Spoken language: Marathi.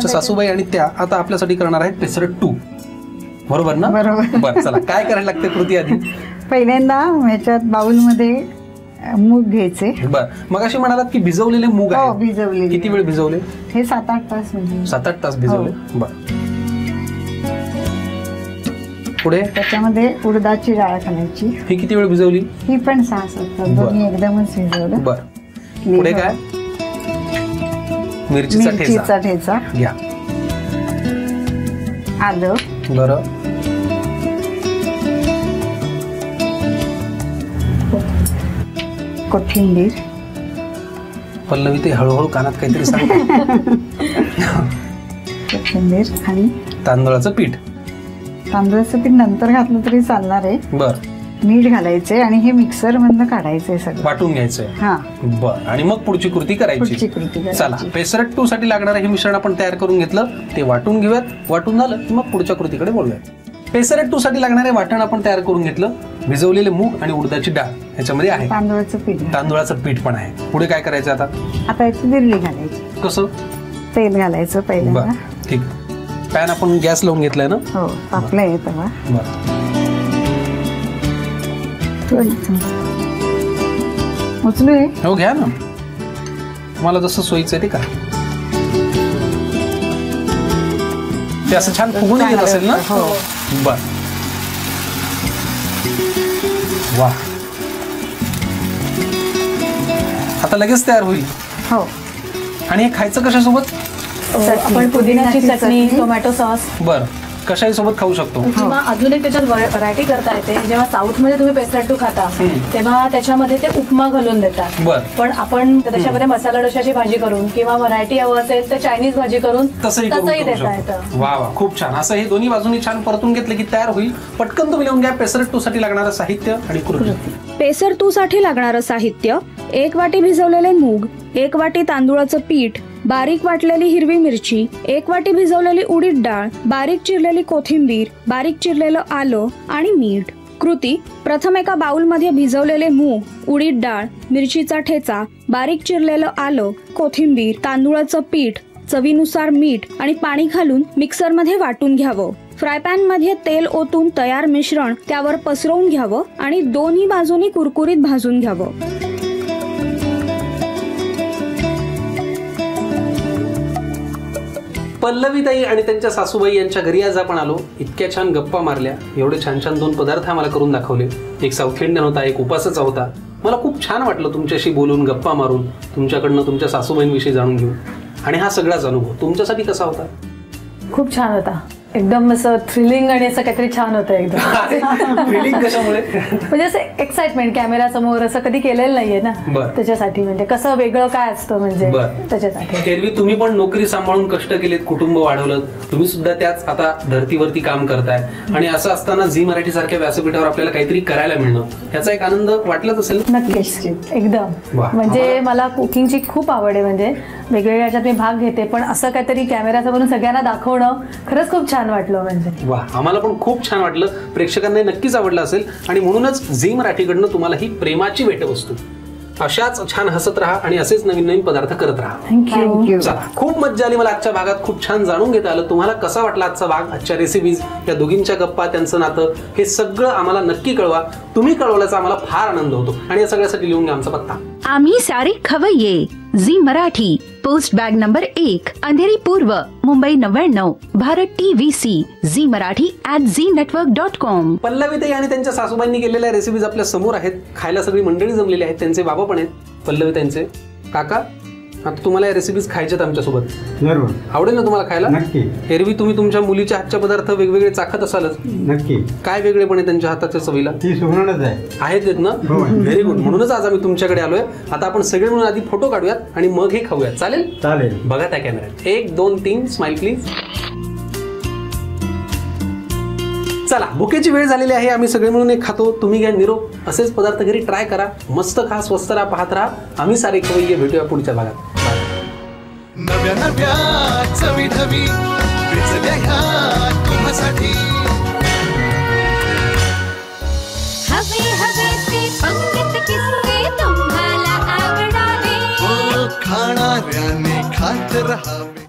तुमच्या सासूबाई आणि त्या आता आपल्यासाठी करणार आहेत पेसरट 2, बरोबर ना? बरोबर. बरं, चला काय करायला लागते कृती आधी? पहिल्यांदा ह्याच्यात बाउलमध्ये मूग घ्यायचे. बर, मग अशी म्हणालात की भिजवलेले मूग हो, आहे. भिजवले. किती वेळ भिजवले? हे 7-8 तास. म्हणजे 7-8 तास भिजवले. बर, पुढे त्याच्यामध्ये उडदाची डाळ घालायची. ही किती वेळ भिजवली? ही पण 6-7 तास, दोन्ही एकदमच भिजवलं. बर, पुढे काय? मिरचीचा ठेचा घ्या. आलं. बरं, कोथिंबीर. पल्लवी ते हळूहळू कानात काहीतरी सांग. कोथिंबीर आणि तांदळाचं पीठ. तांदळाचं पीठ नंतर घातलं तरी चालणार आहे. बर, मीठ घालायचंय आणि हे मिक्सर मधनं काढायचंय सगळं, वाटून घ्यायचंय. हा, बर, आणि मग पुढची कृती करायची. चला, पेसरट 2 साठी लागणारं हे मिश्रण आपण तयार करून घेतलं, ते वाटून घेऊयात. वाटून झालं की मग पुढच्या कृतीकडे बोलूयात. पेसरट 2 साठी लागणारे वाटण आपण तयार करून घेतलं. भिजवलेले मूग आणि उडदाची डाळ ह्याच्यामध्ये आहे. तांदूळाचं पीठ पण आहे. पुढे काय करायचं आता? याची गिरणी घालायची. कसं? तेल घालायचं पहिल्यांदा. ठीक, पॅन आपण गॅस लावून घेतलाय ना? हो, तापलं आहे तवा. उचलू आहे? हो, घ्या ना, तुम्हाला जसं सोयीचं आहे ते करा. ते असं छान फुगून येत असेल ना? हो. बर, वा, आता लगेच तयार होईल. हो. आणि हे खायचं कशासोबत? आपण पुदिन्याची चटणी, टोमॅटो सॉस. बर, कशाही सोबत खाऊ शकतो. किंवा अजून एक त्याच्यात व्हरायटी करता येते. जेव्हा साऊथ मध्ये तुम्ही पेसरट 2 खाता तेव्हा त्याच्यामध्ये ते उपमा घालून देतात. बर, पण आपण त्याच्यामध्ये मसाला डोशाची भाजी करून किंवा व्हरायटी हवं असेल तर चायनीज भाजी करून तसंही देता येतं. वा वा, खूप छान. असं हे दोन्ही बाजूनी छान परतून घेतलं की तयार होईल. पटकन तुम्ही लिहून घ्या पेसरट 2 साठी लागणारं साहित्य आणि कृती. पेसरट 2 साठी लागणारं साहित्य: 1 वाटी भिजवलेले मूग, 1 वाटी तांदूळाचं पीठ, बारीक वाटलेली हिरवी मिरची, 1 वाटी भिजवलेली उडीद डाळ, बारीक चिरलेली कोथिंबीर, बारीक चिरलेलं आलं आणि मीठ. कृती: प्रथम एका बाउलमध्ये भिजवलेले मूग, उडीद डाळ, मिरचीचा ठेचा, बारीक चिरलेलं आलं, कोथिंबीर, तांदूळाचं पीठ, चवीनुसार मीठ आणि पाणी घालून मिक्सरमध्ये वाटून घ्यावं. फ्राय पॅन मध्ये तेल ओतून तयार मिश्रण त्यावर पसरवून घ्यावं आणि दोन्ही बाजूनी कुरकुरीत भाजून घ्यावं. पल्लवीताई आणि त्यांच्या सासूबाई यांच्या घरी आज आपण आलो. इतक्या छान गप्पा मारल्या, एवढे छान छान 2 पदार्थ आम्हाला करून दाखवले. एक साऊथ इंडियन होता, एक उपासाचा होता. मला खूप छान वाटलं तुमच्याशी बोलून, गप्पा मारून, तुमच्याकडनं तुमच्या सासूबाईंविषयी जाणून घेऊन. आणि हा सगळाच अनुभव तुमच्यासाठी कसा होता? खूप छान होता. एकदम असं थ्रिलिंग आणि असं काहीतरी छान होतं एकदम. थ्रिलिंग कशामुळे? म्हणजे असं एक्साइटमेंट, कॅमेरा समोर असं कधी केलेलं नाहीये ना, त्याच्यासाठी. म्हणजे कसं वेगळं काय असतं म्हणजे त्याच्यासाठी. एरवी तुम्ही पण नोकरी सांभाळून कष्ट केलेत, कुटुंब वाढवलं, तुम्ही सुद्धा त्याच आता धर्तीवरती काम करताय. आणि असं असताना झी मराठी सारख्या व्यासपीठावर आपल्याला काहीतरी करायला मिळणं, याचा एक आनंद वाटलाच असेल. नक्कीच, एकदम. म्हणजे मला कुकिंगची खूप आवड आहे. म्हणजे वेगवेगळ्या याच्यात मी भाग घेते, पण असं काहीतरी कॅमेऱ्यासमोरून सगळ्यांना दाखवणं खरंच खूप छान वाटलं. म्हणजे वा, आम्हाला पण खूप छान वाटलं. प्रेक्षकांना नक्कीच आवडलं असेल. आणि म्हणूनच झी मराठीकडनं तुम्हाला ही प्रेमाची भेटवस्तू. अशाच छान हसत राहा आणि असेच नवीन नवीन पदार्थ करत राहा. थँक्यू. चला, खूप मज्जा आली मला आजच्या भागात. खूप छान जाणून घेता आलं. तुम्हाला कसा वाटला आजचा भाग, आजच्या रेसिपीज, या दोघींच्या गप्पा, त्यांचं नातं, हे सगळं आम्हाला नक्की कळवा. तुम्ही कळवल्याचा आम्हाला फार आनंद होतो. आणि या सगळ्यासाठी लिहून घ्या आमचा पत्ता. आम्ही सारे खवय्ये, Zee Marathi, post bag number 1, Andheri पूर्व, Mumbai 99, Bharat TVC, Zee Marathi @ZNetwork.com. पल्लवीताई आणि त्यांच्या सासूबाईंनी केलेल्या रेसिपीज आपल्या समोर आहेत. खायला सगळी मंडळी जमलेली आहेत. त्यांचे बाबा पण आहेत, पल्लवीताईंचे काका. आता तुम्हाला या रेसिपीज खायच्यात आमच्यासोबत. आवडेल ना तुम्हाला खायला? नक्की. एरवी तुम्ही तुमच्या मुलीच्या हातच्या पदार्थ वेगवेगळे चाखत असालच. नक्की. काय वेगळेपण आहे त्यांच्या हाताच्या चवीला? आहेत ना? Very good. म्हणूनच आज आम्ही तुमच्याकडे आलोय. आता आपण सगळे मिळून आधी फोटो काढूयात आणि मग हे खाऊयात. चालेल? चालेल. बघा त्या कॅमेऱ्यात. 1 2 3 स्माइल प्लीज. चला, भुकेची वेळ झालेली आहे. आम्ही सगळे मिळून एक खातो. तुम्ही घ्या निरोप. असेच पदार्थ घरी ट्राय करा. मस्त खा, स्वस्त राहा, पाहत राहा. आम्ही सारे खवय्ये भेटूया पुढच्या भागात. नव्या नव्या चवी धवी विचल्या ह्या तुम्हासाठी. हवे हवे ते पंगत किस्से तुम्हाला आवडावे. खाणाऱ्याने खात रहावे.